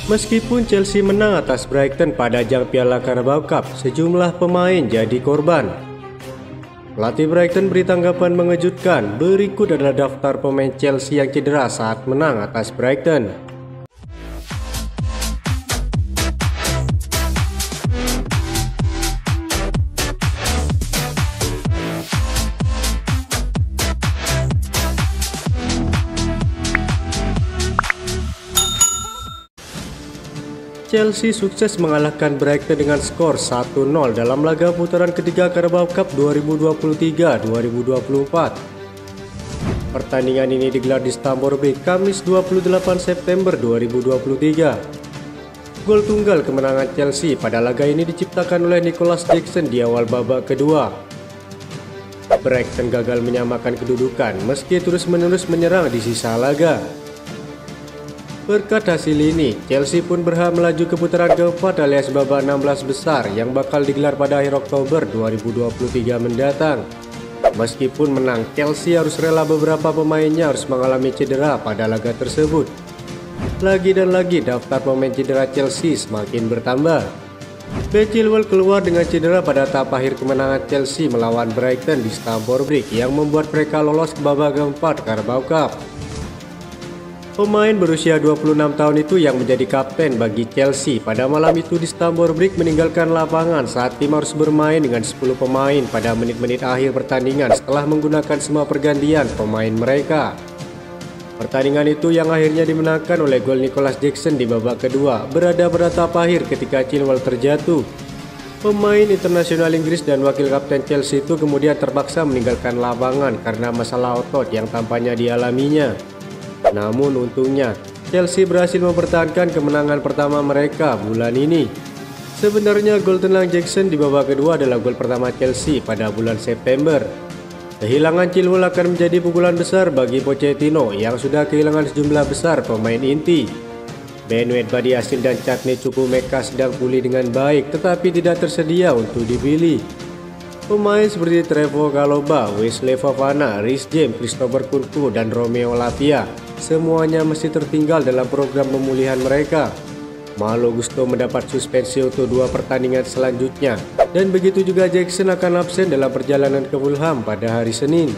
Meskipun Chelsea menang atas Brighton pada ajang Piala Carabao Cup, sejumlah pemain jadi korban. Pelatih Brighton beri tanggapan mengejutkan. Berikut adalah daftar pemain Chelsea yang cedera saat menang atas Brighton. Chelsea sukses mengalahkan Brighton dengan skor 1-0 dalam laga putaran ketiga Carabao Cup 2023-2024. Pertandingan ini digelar di Stamford Bridge Kamis 28 September 2023. Gol tunggal kemenangan Chelsea pada laga ini diciptakan oleh Nicholas Jackson di awal babak kedua. Brighton gagal menyamakan kedudukan meski terus-menerus menyerang di sisa laga. Berkat hasil ini, Chelsea pun berhak melaju ke putaran keempat alias babak 16 besar yang bakal digelar pada akhir Oktober 2023 mendatang. Meskipun menang, Chelsea harus rela beberapa pemainnya harus mengalami cedera pada laga tersebut. Lagi dan lagi daftar pemain cedera Chelsea semakin bertambah. Ben Chilwell keluar dengan cedera pada tahap akhir kemenangan Chelsea melawan Brighton di Stamford Bridge yang membuat mereka lolos ke babak keempat Carabao Cup. Pemain berusia 26 tahun itu yang menjadi kapten bagi Chelsea pada malam itu di Stamford Bridge meninggalkan lapangan saat tim harus bermain dengan 10 pemain pada menit-menit akhir pertandingan setelah menggunakan semua pergantian pemain mereka. Pertandingan itu yang akhirnya dimenangkan oleh gol Nicholas Jackson di babak kedua berada pada tahap akhir ketika Chilwell terjatuh. Pemain internasional Inggris dan wakil kapten Chelsea itu kemudian terpaksa meninggalkan lapangan karena masalah otot yang tampaknya dialaminya. Namun untungnya, Chelsea berhasil mempertahankan kemenangan pertama mereka bulan ini. Sebenarnya gol tenang Jackson di babak kedua adalah gol pertama Chelsea pada bulan September. Kehilangan Chilwell akan menjadi pukulan besar bagi Pochettino yang sudah kehilangan sejumlah besar pemain inti. Ben White, Asil dan Chadni Chukwuemeka sedang pulih dengan baik tetapi tidak tersedia untuk dipilih. Pemain seperti Trevoh Chalobah, Wesley Fofana, Reece James, Christopher Nkunku, dan Romeo Lavia semuanya masih tertinggal dalam program pemulihan mereka. Malo Gusto mendapat suspensi untuk 2 pertandingan selanjutnya dan begitu juga Jackson akan absen dalam perjalanan ke Fulham pada hari Senin.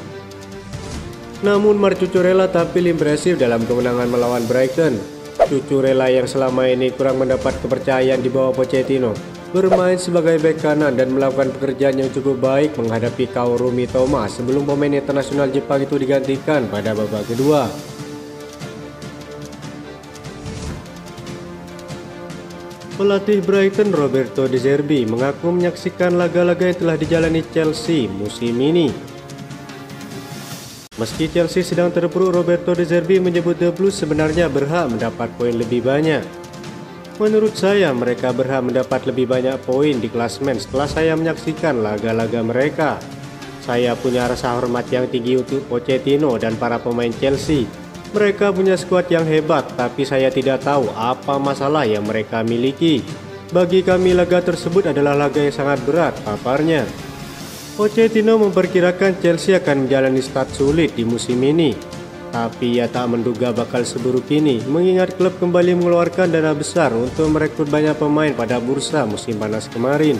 Namun Marc Cucurella tampil impresif dalam kemenangan melawan Brighton. Cucurella yang selama ini kurang mendapat kepercayaan di bawah Pochettino bermain sebagai bek kanan dan melakukan pekerjaan yang cukup baik menghadapi Kaoru Mitoma sebelum pemain internasional Jepang itu digantikan pada babak kedua. Pelatih Brighton Roberto De Zerbi mengaku menyaksikan laga-laga yang telah dijalani Chelsea musim ini. Meski Chelsea sedang terpuruk, Roberto De Zerbi menyebut The Blues sebenarnya berhak mendapat poin lebih banyak. Menurut saya mereka berhak mendapat lebih banyak poin di klasemen setelah saya menyaksikan laga-laga mereka. Saya punya rasa hormat yang tinggi untuk Pochettino dan para pemain Chelsea. Mereka punya skuad yang hebat, tapi saya tidak tahu apa masalah yang mereka miliki. Bagi kami laga tersebut adalah laga yang sangat berat, paparnya. Pochettino memperkirakan Chelsea akan menjalani start sulit di musim ini. Tapi ia tak menduga bakal seburuk ini, mengingat klub kembali mengeluarkan dana besar untuk merekrut banyak pemain pada bursa musim panas kemarin.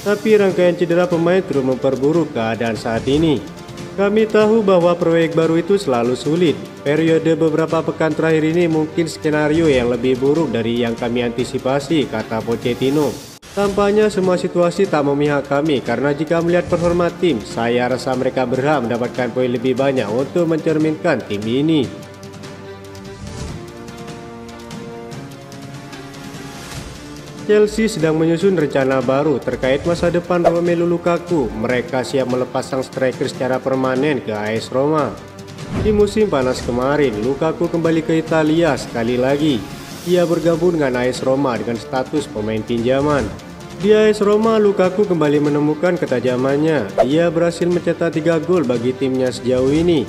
Tapi rangkaian cedera pemain terus memperburuk keadaan saat ini. Kami tahu bahwa proyek baru itu selalu sulit. Periode beberapa pekan terakhir ini mungkin skenario yang lebih buruk dari yang kami antisipasi, kata Pochettino. Tampaknya semua situasi tak memihak kami karena jika melihat performa tim, saya rasa mereka berhak mendapatkan poin lebih banyak untuk mencerminkan tim ini. Chelsea sedang menyusun rencana baru terkait masa depan Romelu Lukaku. Mereka siap melepas sang striker secara permanen ke AS Roma. Di musim panas kemarin, Lukaku kembali ke Italia sekali lagi. Ia bergabung dengan AS Roma dengan status pemain pinjaman. Di AS Roma, Lukaku kembali menemukan ketajamannya. Ia berhasil mencetak 3 gol bagi timnya sejauh ini.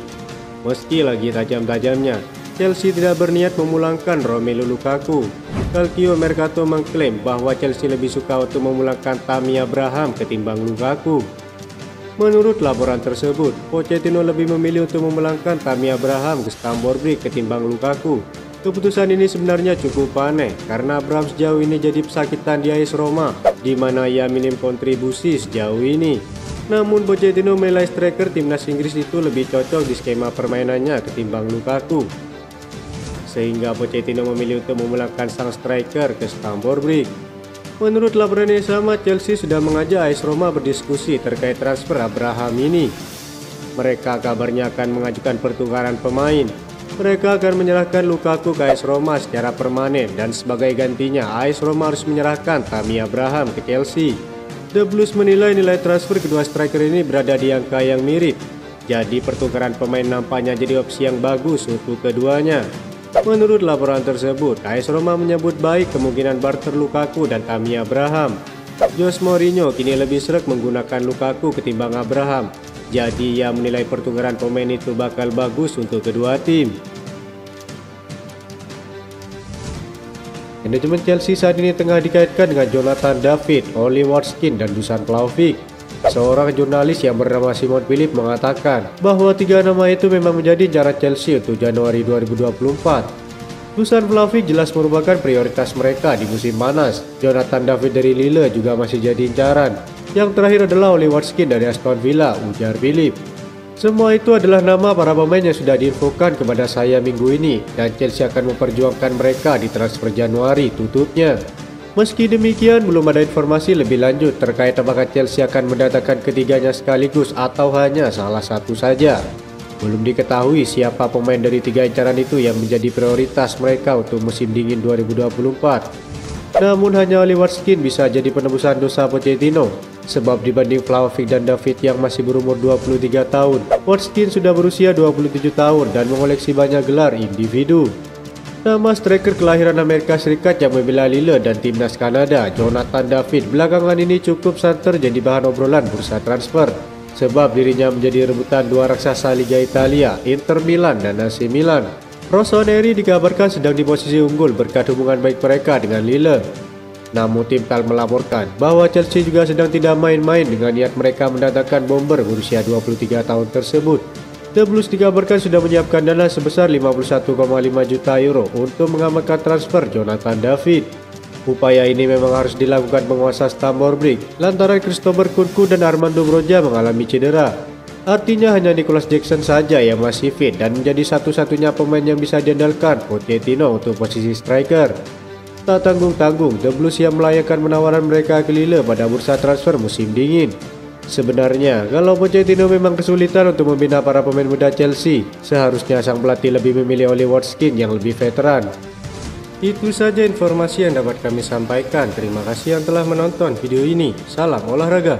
Meski lagi tajam-tajamnya, Chelsea tidak berniat memulangkan Romelu Lukaku. Calcio Mercato mengklaim bahwa Chelsea lebih suka untuk memulangkan Tammy Abraham ketimbang Lukaku. Menurut laporan tersebut, Pochettino lebih memilih untuk memulangkan Tammy Abraham ke Stamford Bridge ketimbang Lukaku. Keputusan ini sebenarnya cukup aneh karena Abraham sejauh ini jadi pesakitan di AS Roma, di mana ia minim kontribusi sejauh ini. Namun Pochettino menilai striker timnas Inggris itu lebih cocok di skema permainannya ketimbang Lukaku, sehingga Pochettino memilih untuk memulangkan sang striker ke Stamford Bridge. Menurut laporan yang sama, Chelsea sudah mengajak AS Roma berdiskusi terkait transfer Abraham ini. Mereka kabarnya akan mengajukan pertukaran pemain. Mereka akan menyerahkan Lukaku ke AS Roma secara permanen dan sebagai gantinya AS Roma harus menyerahkan Tammy Abraham ke Chelsea. The Blues menilai nilai transfer kedua striker ini berada di angka yang mirip. Jadi pertukaran pemain nampaknya jadi opsi yang bagus untuk keduanya. Menurut laporan tersebut, AS Roma menyebut baik kemungkinan barter Lukaku dan Tammy Abraham. Jose Mourinho kini lebih sreg menggunakan Lukaku ketimbang Abraham. Jadi ia menilai pertukaran pemain itu bakal bagus untuk kedua tim. Manajemen Chelsea saat ini tengah dikaitkan dengan Jonathan David, Oli Watkins, dan Dusan Vlahovic. Seorang jurnalis yang bernama Simon Philip mengatakan bahwa tiga nama itu memang menjadi incaran Chelsea untuk Januari 2024. Dusan Vlahovic jelas merupakan prioritas mereka di musim panas. Jonathan David dari Lille juga masih jadi incaran. Yang terakhir adalah Oli Watkins dari Aston Villa, ujar Philip. Semua itu adalah nama para pemain yang sudah diinfokan kepada saya minggu ini, dan Chelsea akan memperjuangkan mereka di transfer Januari, tutupnya. Meski demikian, belum ada informasi lebih lanjut terkait apakah Chelsea akan mendatangkan ketiganya sekaligus atau hanya salah satu saja. Belum diketahui siapa pemain dari tiga incaran itu yang menjadi prioritas mereka untuk musim dingin 2024. Namun hanya Oli Watkins bisa jadi penebusan dosa Pochettino, sebab dibanding Vlahovic dan David yang masih berumur 23 tahun, Watkins sudah berusia 27 tahun dan mengoleksi banyak gelar individu. Nama striker kelahiran Amerika Serikat yang membela Lille dan timnas Kanada, Jonathan David, belakangan ini cukup santer jadi bahan obrolan bursa transfer, sebab dirinya menjadi rebutan dua raksasa Liga Italia, Inter Milan dan AC Milan. Rossoneri dikabarkan sedang di posisi unggul berkat hubungan baik mereka dengan Lille. Namun tim Tal melaporkan bahwa Chelsea juga sedang tidak main-main dengan niat mereka mendatangkan bomber berusia 23 tahun tersebut. The Blues dikabarkan sudah menyiapkan dana sebesar 51,5 juta euro untuk mengamankan transfer Jonathan David. Upaya ini memang harus dilakukan penguasa Stamford Bridge lantaran Christopher Nkunku dan Armando Broja mengalami cedera. Artinya hanya Nicholas Jackson saja yang masih fit dan menjadi satu-satunya pemain yang bisa diandalkan Pochettino untuk posisi striker. Tak tanggung-tanggung, The Blues yang melayangkan penawaran mereka ke Lille pada bursa transfer musim dingin. Sebenarnya, kalau Pochettino memang kesulitan untuk membina para pemain muda Chelsea, seharusnya sang pelatih lebih memilih Oli Watkins yang lebih veteran. Itu saja informasi yang dapat kami sampaikan. Terima kasih yang telah menonton video ini. Salam olahraga.